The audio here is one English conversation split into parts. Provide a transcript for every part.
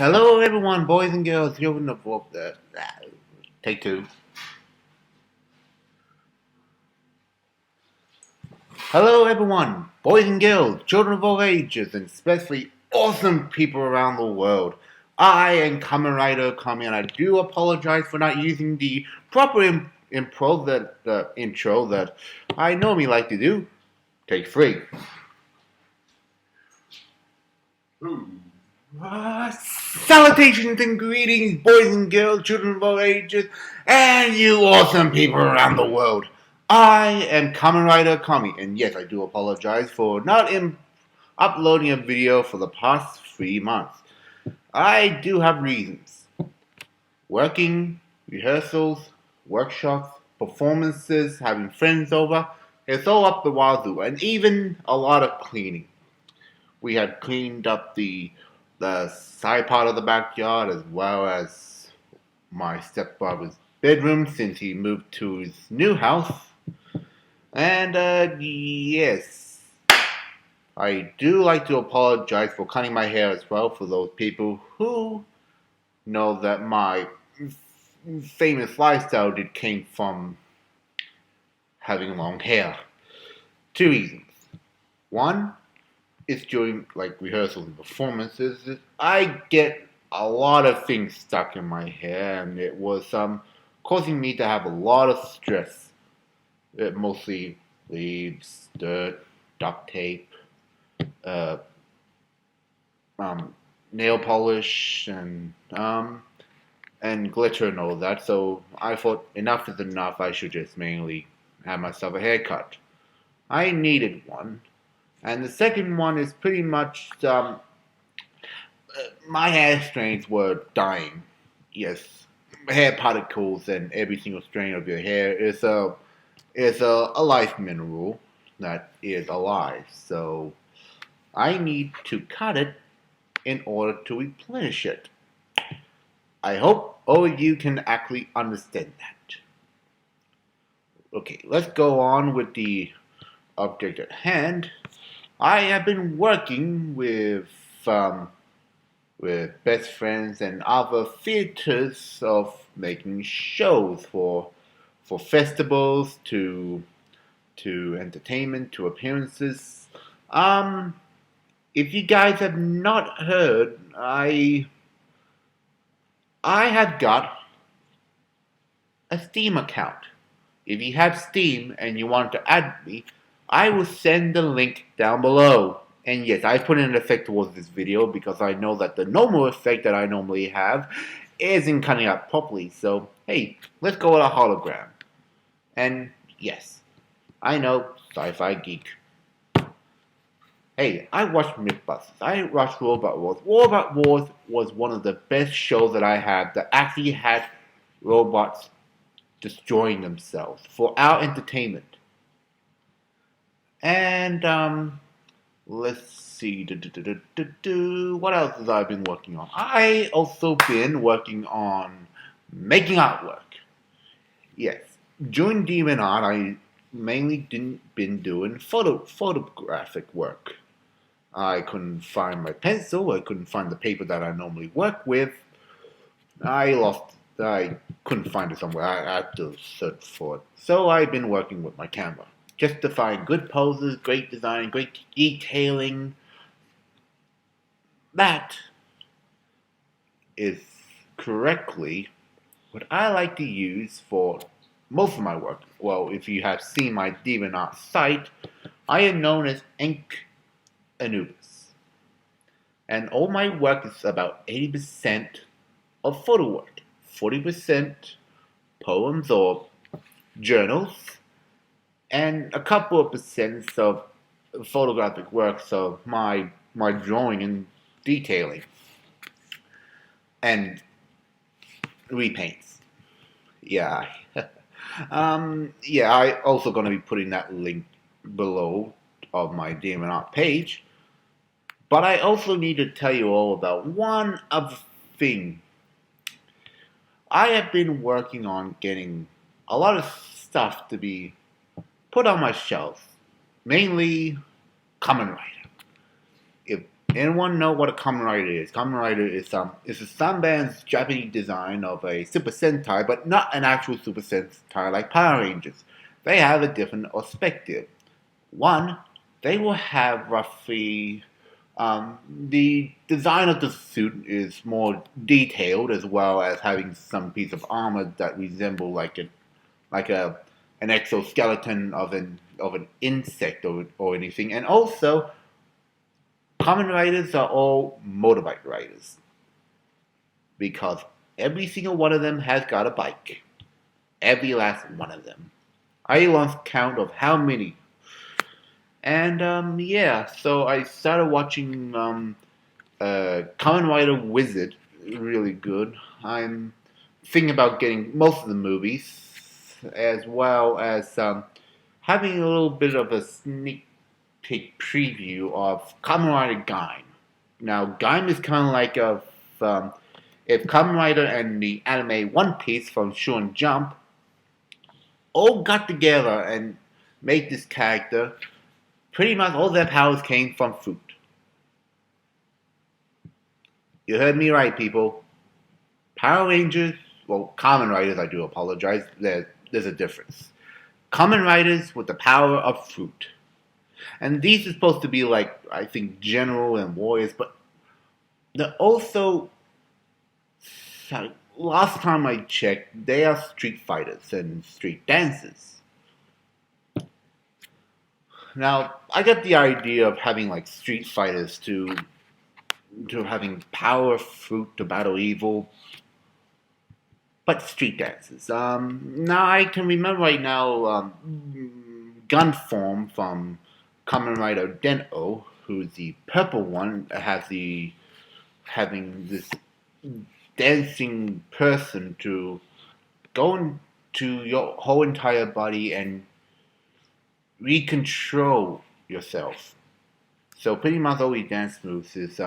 Hello, everyone, boys and girls. You're in the book. Take two. Hello, everyone, boys and girls, children of all ages, and especially awesome people around the world. I am Kamen Rider Kami, and I do apologize for not using the proper intro that I normally like to do. Take three. Salutations and greetings, boys and girls, children of all ages, and you awesome people around the world. I am Kamen Rider Kami, and yes, I do apologize for not uploading a video for the past 3 months. I do have reasons. Working, rehearsals, workshops, performances, having friends over, it's all up the wazoo, and even a lot of cleaning. We had cleaned up the side part of the backyard as well as my stepbrother's bedroom since he moved to his new house. And yes, I do like to apologize for cutting my hair as well for those people who know that my famous lifestyle came from having long hair. Two reasons. One, it's during rehearsals and performances. I get a lot of things stuck in my hair, and it was causing me to have a lot of stress. It mostly leaves, dirt, duct tape, uh, nail polish, and glitter and all that. So I thought enough is enough. I should just mainly have myself a haircut. I needed one. And the second one is pretty much my hair strains were dying. Yes, hair particles and every single strain of your hair is a life mineral that is alive. So I need to cut it in order to replenish it. I hope all of you can actually understand that. Okay, let's go on with the object at hand. I have been working with best friends and other theaters of making shows for festivals to entertainment to appearances. If you guys have not heard, I have got a Steam account. If you have Steam and you want to add me, I will send the link down below. And yes, I put in an effect towards this video because I know that the normal effect that I normally have isn't coming out properly. So, hey, let's go with a hologram. And yes, I know, sci-fi geek. Hey, I watched Mythbusters. I watched Robot Wars. Robot Wars was one of the best shows that I had that actually had robots destroying themselves for our entertainment. And let's see. What else have I been working on? I also been working on making artwork. Yes, during DeviantArt, I mainly been doing photographic work. I couldn't find my pencil. I couldn't find the paper that I normally work with. I couldn't find it somewhere. I had to search for it. So I've been working with my camera. Just to find good poses, great design, great detailing. That is correctly what I like to use for most of my work. Well, if you have seen my DeviantArt site, I am known as Ink Anubis. And all my work is about 80% of photo work, 40% poems or journals, and a couple of percents of photographic works of my drawing and detailing and repaints. Yeah. Yeah, I also gonna be putting that link below of my DeviantArt page. But I also need to tell you all about one other thing. I have been working on getting a lot of stuff to be put on my shelf, mainly Kamen Rider. If Anyone know what a Kamen Rider is? Kamen Rider is a Sanban's Japanese design of a Super Sentai, but not an actual Super Sentai like Power Rangers. They have a different perspective. One, they will have roughly the design of the suit is more detailed, as well as having some piece of armor that resemble like a an exoskeleton of an insect or anything. And also, common riders are all motorbike riders because every single one of them has got a bike. Every last one of them. I lost count of how many. And yeah, so I started watching Kamen Rider Wizard, really good. I'm thinking about getting most of the movies, as well as having a little bit of a sneak peek preview of Kamen Rider Gaim. Now, Gaim is kind of like if Kamen Rider and the anime One Piece from Shonen Jump all got together and made this character. Pretty much all their powers came from food. You heard me right, people. Power Rangers, well, Kamen Riders, I do apologize. There's a difference. Kamen Riders with the power of fruit. And these are supposed to be like, I think, general and warriors, but they're also, last time I checked, they are street fighters and street dancers. Now, I get the idea of having like street fighters to having power fruit to battle evil, but street dances. Now I can remember right now gun form from Kamen Rider Den-O, who's the purple one, having this dancing person to go into your whole entire body and recontrol yourself. So pretty much all these dance moves is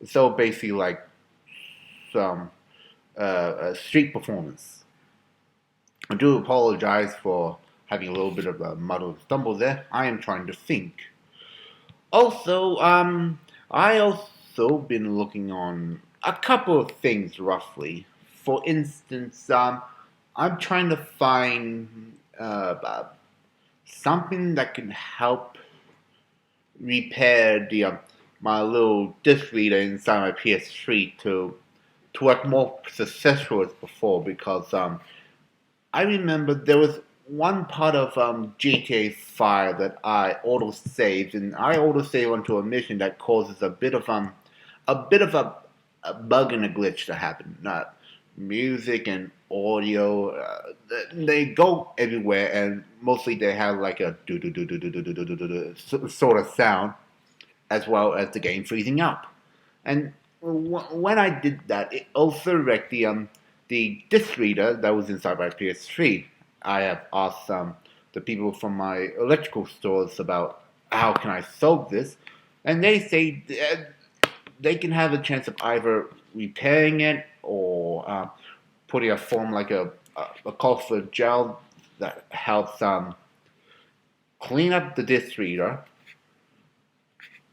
so basically like some a street performance. I do apologize for having a little bit of a muddled stumble there. I am trying to think. Also, I also been looking on a couple of things roughly. For instance, I'm trying to find something that can help repair the my little disc reader inside my PS3 to work more successful as before, because I remember there was one part of GTA 5 that I auto-saved, and I auto-saved onto a mission that causes a bit of a bug and a glitch to happen. Music and audio, they go everywhere, and mostly they have like a do do do do do do do do do do sort of sound, as well as the game freezing up. And when I did that, it also wrecked the disc reader that was inside my PS3. I have asked the people from my electrical stores about how can I solve this, and they say they can have a chance of either repairing it or putting a form like a sulfur gel that helps clean up the disc reader,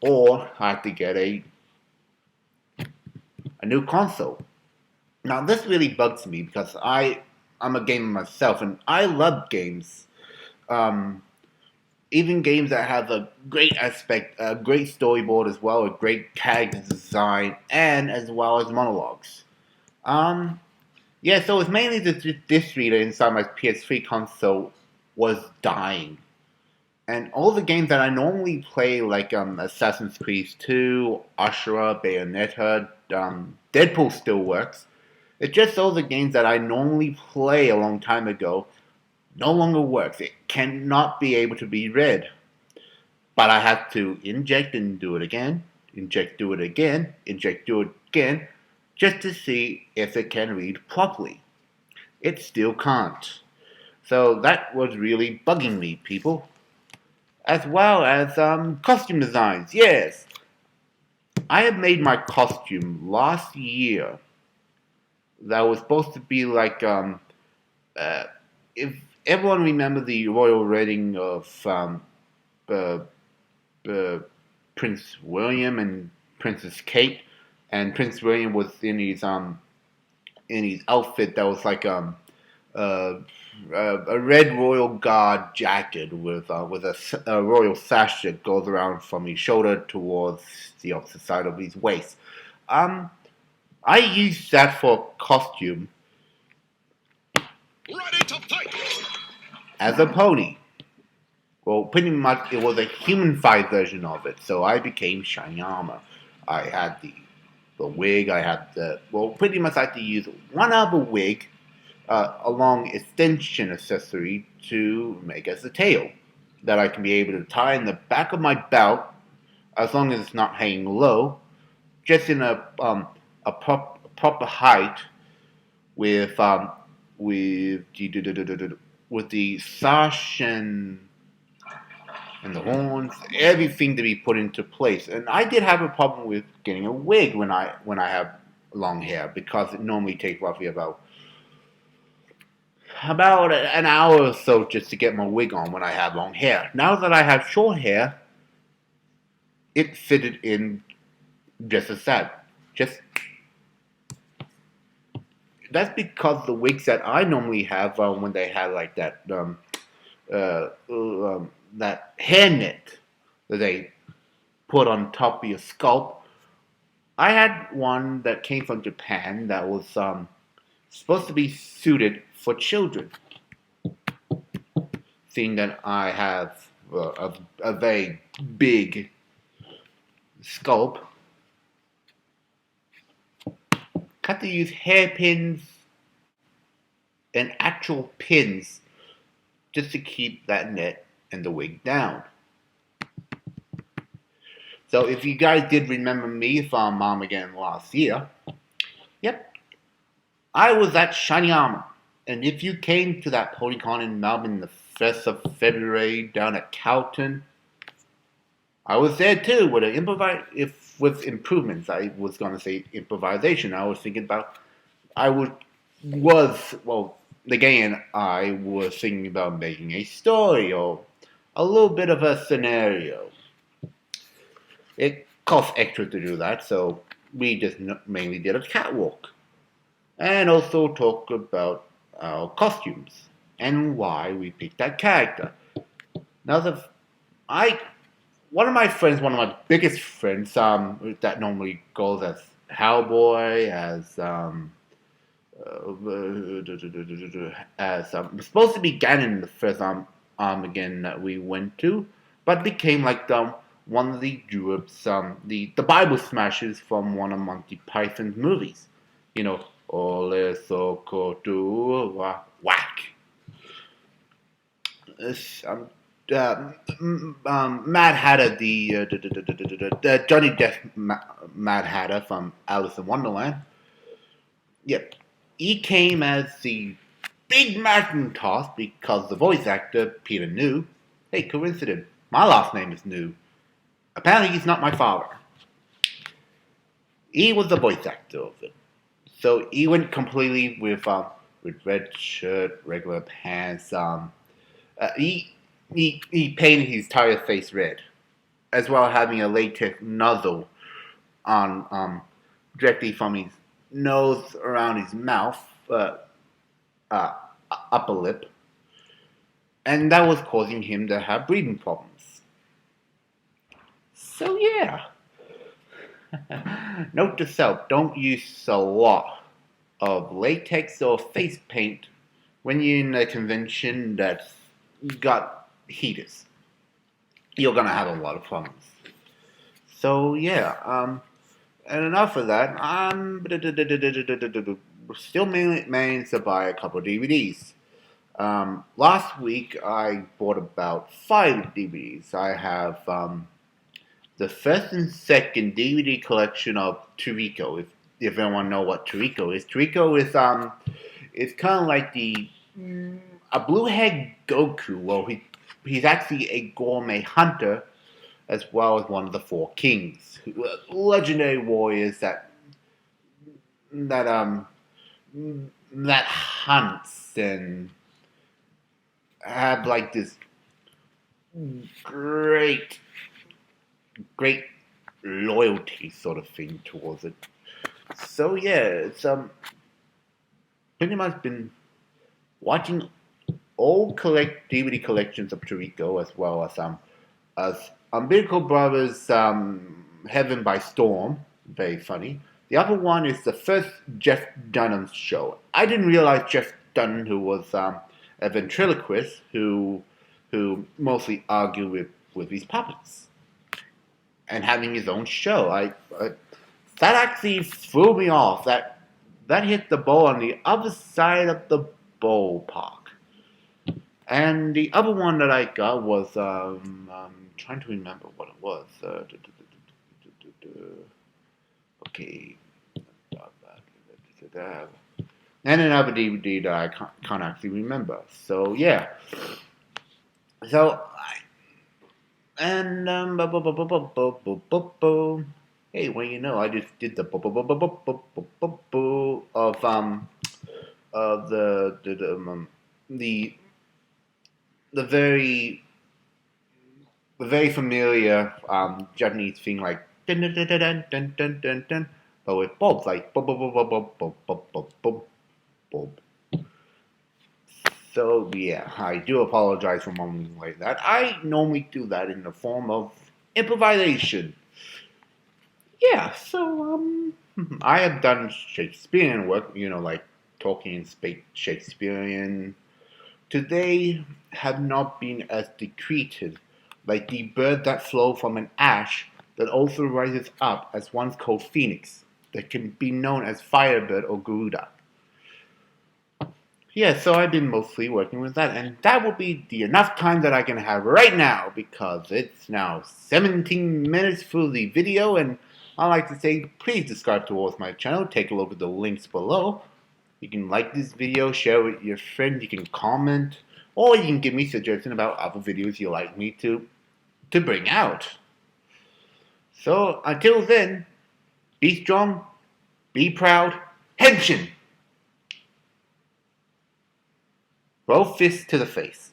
or I have to get a new console. Now this really bugs me because I'm a gamer myself and I love games. Even games that have a great aspect, a great storyboard as well, a great character design, and as well as monologues. Yeah, so it's mainly the disc reader inside my PS3 console was dying. And all the games that I normally play, like Assassin's Creed 2, Ashura, Bayonetta, Deadpool still works. It's just all the games that I normally play a long time ago no longer works. It cannot be able to be read. But I have to inject and do it again, inject, do it again, inject, do it again, just to see if it can read properly. It still can't. So that was really bugging me, people. As well as costume designs. Yes, I have made my costume last year. That was supposed to be like if everyone remember the royal wedding of Prince William and Princess Kate, and Prince William was in his outfit that was like uh, a red royal guard jacket with a royal sash that goes around from his shoulder towards the opposite side of his waist. Um, I used that for costume. Ready to fight! As a pony. Well, pretty much it was a human-sized version of it, so I became shiny armor. I had the wig, I had pretty much I had to use one other wig, a long extension accessory to make as a tail that I can be able to tie in the back of my belt, as long as it's not hanging low, just in a proper height with with the sash and the horns, everything to be put into place. And I did have a problem with getting a wig when I have long hair, because it normally takes roughly about an hour or so just to get my wig on when I have long hair. Now that I have short hair, it fitted in just as that. That's because the wigs that I normally have, when they have like that that hair net that they put on top of your scalp. I had one that came from Japan that was supposed to be suited for children. Seeing that I have a very big scalp, had to use hairpins and actual pins just to keep that net and the wig down. So if you guys did remember me from Mom Again last year, yep, I was at Shiny Armor. And if you came to that PonyCon in Melbourne the 1st of February down at Calton, I was there too with with improvements. I was going to say improvisation. I was thinking about, the gang and I was thinking about making a story or a little bit of a scenario. It costs extra to do that, so we just mainly did a catwalk. And also talk about our costumes and why we picked that character. Now, one of my biggest friends, that normally goes as Hellboy, as supposed to be Ganon the first again that we went to, but became like one of the druids, the Bible smashers from one of Monty Python's movies. You know, Ole Sokotu Whack. Mad Hatter, the Johnny Depp Mad Hatter from Alice in Wonderland. Yep, he came as the Big Macintosh because the voice actor Peter New. Hey, coincidence. My last name is New. Apparently, he's not my father. He was the voice actor of it, so he went completely with red shirt, regular pants. He painted his entire face red, as well as having a latex nozzle on directly from his nose around his mouth, upper lip, and that was causing him to have breathing problems. So yeah, note to self: don't use a lot of latex or face paint when you're in a convention that's got heaters. You're gonna have a lot of problems. So yeah, and enough of that. I'm still managing to buy a couple of DVDs. Last week I bought about 5 DVDs. I have the first and second DVD collection of Toriko. If anyone know what Toriko is, it's kind of like a blue-haired Goku. Well, he's actually a gourmet hunter, as well as one of the 4 kings, legendary warriors that hunts and have like this great great loyalty sort of thing towards it. So yeah, it's pretty much been watching all DVD collections of Toriko, as well as Umbilical Brothers Heaven by Storm, very funny. The other one is the first Jeff Dunham show. I didn't realize Jeff Dunham, who was a ventriloquist who mostly argued with these puppets and having his own show. That actually threw me off. That hit the ball on the other side of the ballpark. And the other one that I got was I'm trying to remember what it was. Okay. And another DVD that I can't actually remember. So yeah. So and hey, well, you know, I just did the of the very familiar Japanese thing, like dun dun dun dun dun dun dun dun, but with bobs, like bob bob bob bob bob bob bob bob bob. So yeah, I do apologize for mumbling like that. I normally do that in the form of improvisation. Yeah, so I have done Shakespearean work, you know, like talking and speak Shakespearean. Today have not been as decreted, like the bird that flew from an ash that also rises up as once called phoenix, that can be known as firebird or Garuda. Yeah, so I've been mostly working with that, and that will be the enough time that I can have right now, because it's now 17 minutes through the video, and I'd like to say, please subscribe towards my channel, take a look at the links below. You can like this video, share with your friends, you can comment, or you can give me suggestions about other videos you'd like me to bring out. So, until then, be strong, be proud, henshin! Roll fists to the face.